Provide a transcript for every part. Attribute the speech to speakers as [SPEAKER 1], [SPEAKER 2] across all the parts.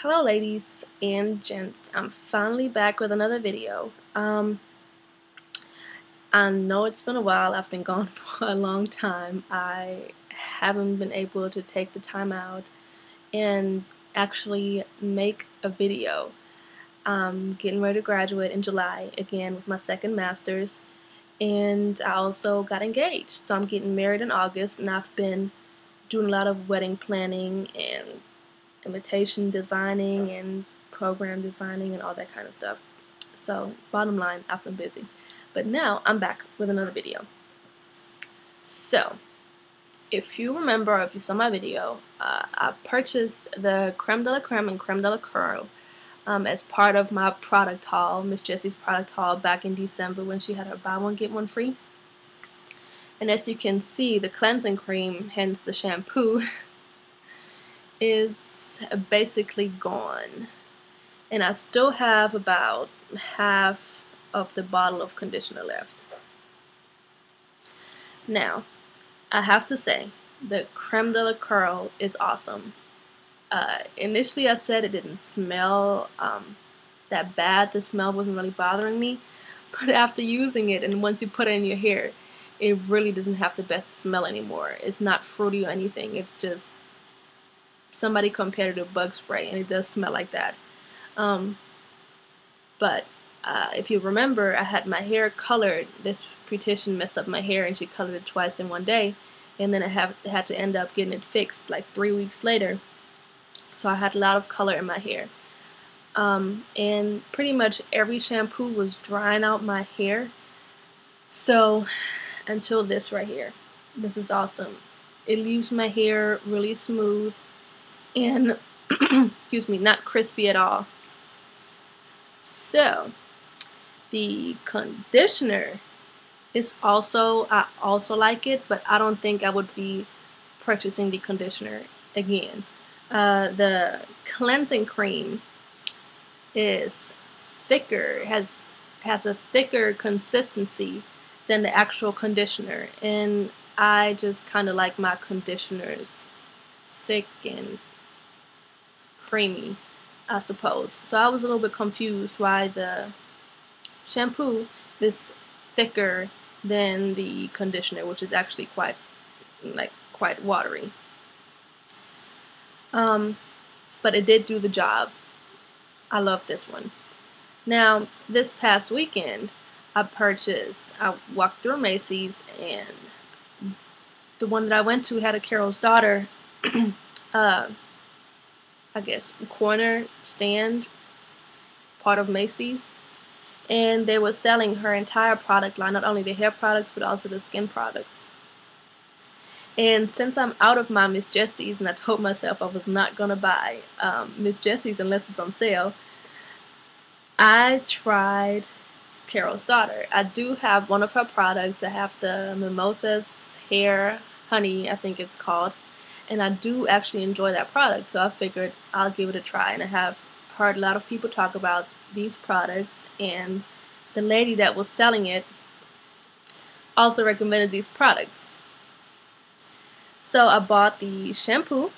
[SPEAKER 1] Hello ladies and gents, I'm finally back with another video. I know it's been a while, I've been gone for a long time. I haven't been able to take the time out and actually make a video. I'm getting ready to graduate in July again with my second master's, and I also got engaged. So I'm getting married in August, and I've been doing a lot of wedding planning and invitation designing and program designing and all that kind of stuff. So bottom line, I've been busy. But now I'm back with another video. So if you remember, or if you saw my video, I purchased the Creme de la Creme and Creme de la Curl as part of my product haul, Miss Jessie's product haul back in December when she had her buy one get one free. And as you can see, the cleansing cream, hence the shampoo, is basically gone, and I still have about half of the bottle of conditioner left. Now I have to say the Creme de la Curl is awesome. Initially I said it didn't smell that bad. The smell wasn't really bothering me, but after using it and once you put it in your hair, it really doesn't have the best smell anymore. It's not fruity or anything. It's just somebody compared it to bug spray, and it does smell like that. But if you remember, I had my hair colored. This beautician messed up my hair and she colored it twice in one day, and then I had to end up getting it fixed like 3 weeks later. So I had a lot of color in my hair, and pretty much every shampoo was drying out my hair. So until this right here, this is awesome. It leaves my hair really smooth and excuse me, not crispy at all. So the conditioner is also, I also like it, but I don't think I would be purchasing the conditioner again. The cleansing cream is thicker, has a thicker consistency than the actual conditioner, and I just kind of like my conditioners thick and creamy, I suppose. So I was a little bit confused why the shampoo is thicker than the conditioner, which is actually quite watery. But it did do the job. I love this one. Now, this past weekend, I walked through Macy's, and the one that I went to had a Carol's Daughter I guess corner stand part of Macy's, and they were selling her entire product line, not only the hair products but also the skin products. And since I'm out of my Miss Jessies, and I told myself I was not gonna buy Miss Jessies unless it's on sale, I tried Carol's Daughter. I do have one of her products. I have the Mimosa's Hair Honey, I think it's called. And I do actually enjoy that product, so I figured I'll give it a try. And I have heard a lot of people talk about these products, and the lady that was selling it also recommended these products. So I bought the shampoo,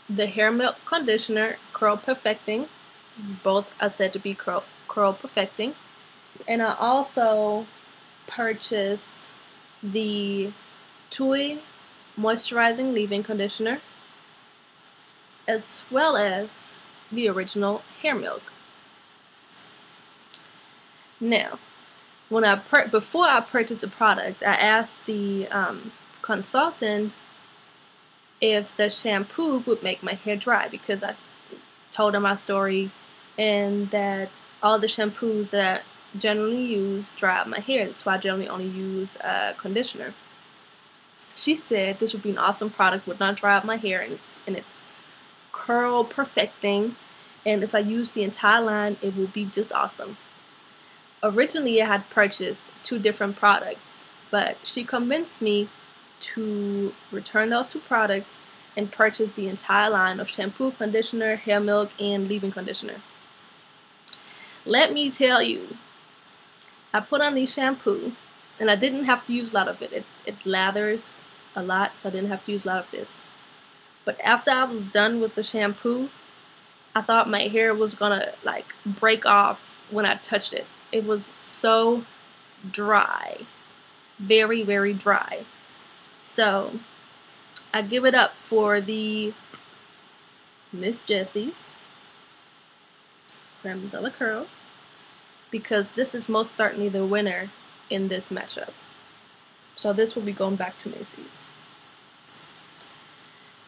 [SPEAKER 1] the hair milk conditioner, curl perfecting. Both are said to be curl perfecting. And I also purchased the Tui moisturizing leave-in conditioner, as well as the original hair milk. Now, before I purchased the product, I asked the consultant if the shampoo would make my hair dry, because I told her my story and that all the shampoos that I generally use dry out my hair. That's why I generally only use conditioner. She said this would be an awesome product, would not dry out my hair, and it's curl perfecting, and if I use the entire line, it will be just awesome. Originally, I had purchased 2 different products, but she convinced me to return those 2 products and purchase the entire line of shampoo, conditioner, hair milk, and leave-in conditioner. Let me tell you, I put on the shampoo, and I didn't have to use a lot of it. It lathers a lot, so I didn't have to use a lot of this. But after I was done with the shampoo, I thought my hair was gonna like break off when I touched it. It was so dry. Very, very dry. So I give it up for the Miss Jessie's Creme de la Curl, because this is most certainly the winner in this matchup. So this will be going back to Macy's.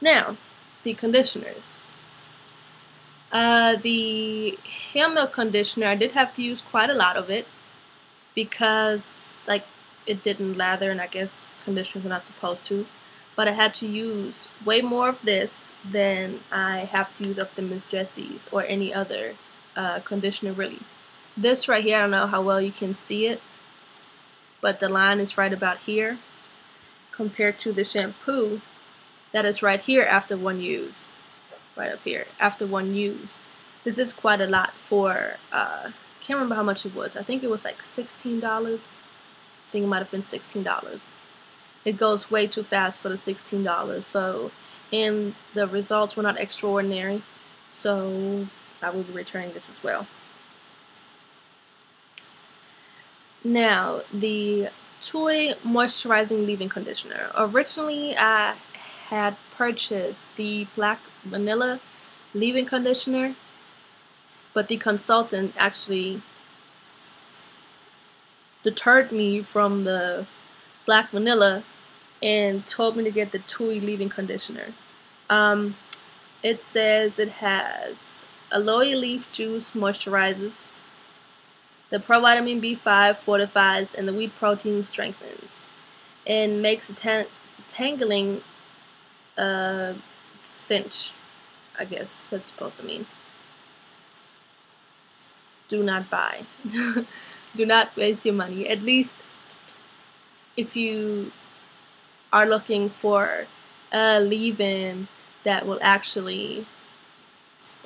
[SPEAKER 1] Now, the conditioners. The hair milk conditioner, I did have to use quite a lot of it because like it didn't lather, and I guess conditioners are not supposed to. But I had to use way more of this than I have to use of the Miss Jessie's or any other conditioner really. This right here, I don't know how well you can see it, but the line is right about here compared to the shampoo that is right here after one use. Right up here after one use. This is quite a lot for can't remember how much it was. I think it was like $16. I think it might have been $16. It goes way too fast for the $16. So, and the results were not extraordinary, so I will be returning this as well. Now, the Toy Moisturizing Leave-In Conditioner. Originally, I had purchased the Black Vanilla Leave-In Conditioner, but the consultant actually deterred me from the Black Vanilla and told me to get the Toy Leave-In Conditioner. It says it has aloe leaf juice moisturizes, the provitamin B5 fortifies, and the wheat protein strengthens, and makes a tangling cinch, I guess that's supposed to mean. Do not buy. Do not waste your money. At least if you are looking for a leave-in that will actually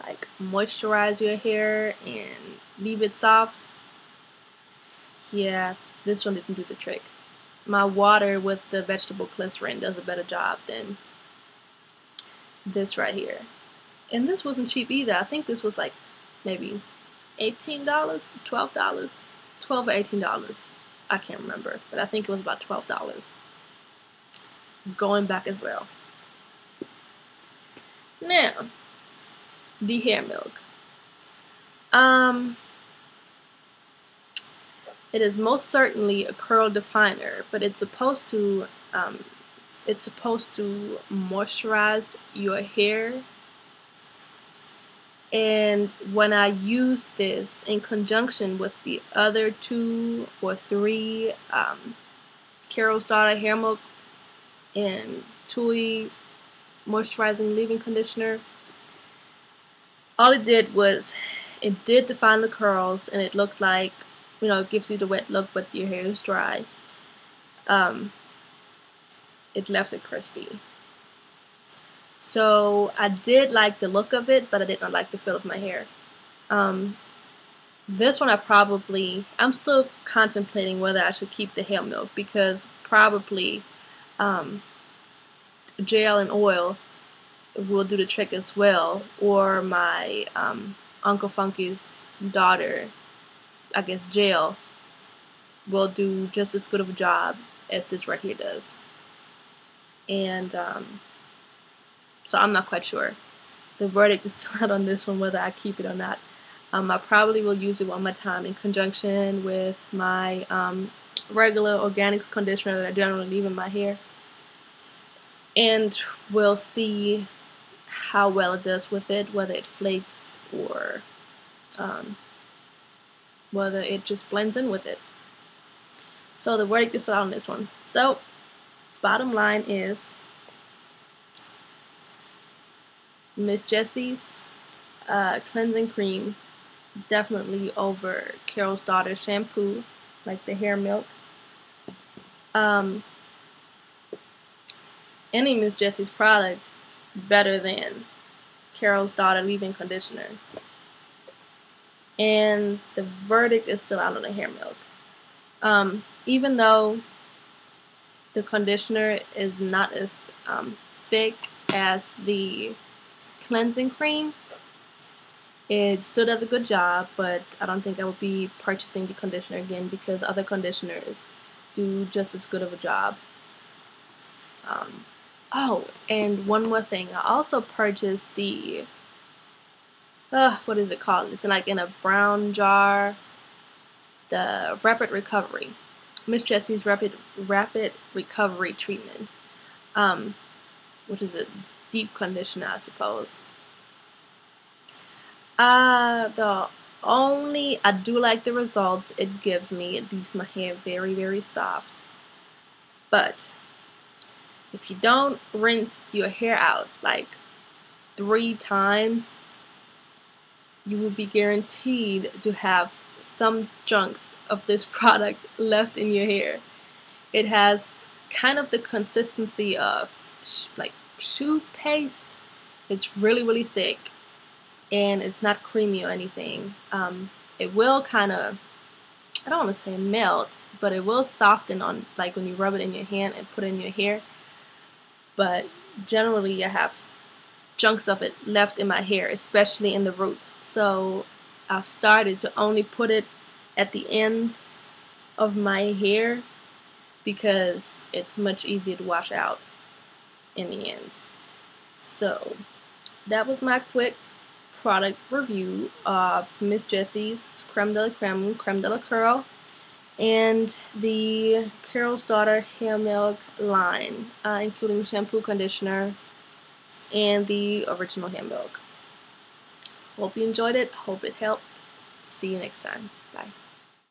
[SPEAKER 1] like moisturize your hair and leave it soft. Yeah, this one didn't do the trick. My water with the vegetable glycerin does a better job than this right here. And this wasn't cheap either. I think this was like maybe $18, $12, $12 or $18. I can't remember, but I think it was about $12. Going back as well. Now, the hair milk. It is most certainly a curl definer, but it's supposed to moisturize your hair. And when I used this in conjunction with the other 2 or 3 Carol's Daughter hair milk and Tui moisturizing leave-in conditioner, all it did was it did define the curls, and it looked like, you know, it gives you the wet look but your hair is dry. It left it crispy. So I did like the look of it, but I did not like the feel of my hair. This one I'm still contemplating whether I should keep the hair milk, because probably gel and oil will do the trick as well, or my Uncle Funky's daughter, I guess gel, will do just as good of a job as this right here does. And so I'm not quite sure. The verdict is still out on this one, whether I keep it or not. I probably will use it one more time in conjunction with my regular organics conditioner that I generally leave in my hair. And we'll see how well it does with it, whether it flakes or whether it just blends in with it. So the verdict is still out on this one. So bottom line is Miss Jessie's cleansing cream definitely over Carol's Daughter shampoo, like the hair milk. Any Miss Jessie's product better than Carol's Daughter leave-in conditioner. And the verdict is still out on the hair milk. Even though the conditioner is not as thick as the cleansing cream. It still does a good job, but I don't think I will be purchasing the conditioner again because other conditioners do just as good of a job. Oh, and one more thing. I also purchased the, what is it called? It's like in a brown jar. The Rapid Recovery. Miss Jessie's Rapid Recovery Treatment. Which is a deep conditioner, I suppose. I do like the results it gives me. It leaves my hair very, very soft. But if you don't rinse your hair out like 3 times, you will be guaranteed to have some chunks of this product left in your hair. It has kind of the consistency of like shoe paste. It's really, really thick, and it's not creamy or anything. It will kind of, I don't want to say melt, but it will soften on, like when you rub it in your hand and put it in your hair. But generally I have chunks of it left in my hair, especially in the roots. So I've started to only put it at the ends of my hair because it's much easier to wash out in the ends. So that was my quick product review of Miss Jessie's Creme de la Creme, Creme de la Curl, and the Carol's Daughter Hair Milk line, including shampoo, conditioner, and the original hair milk. Hope you enjoyed it. Hope it helped. See you next time.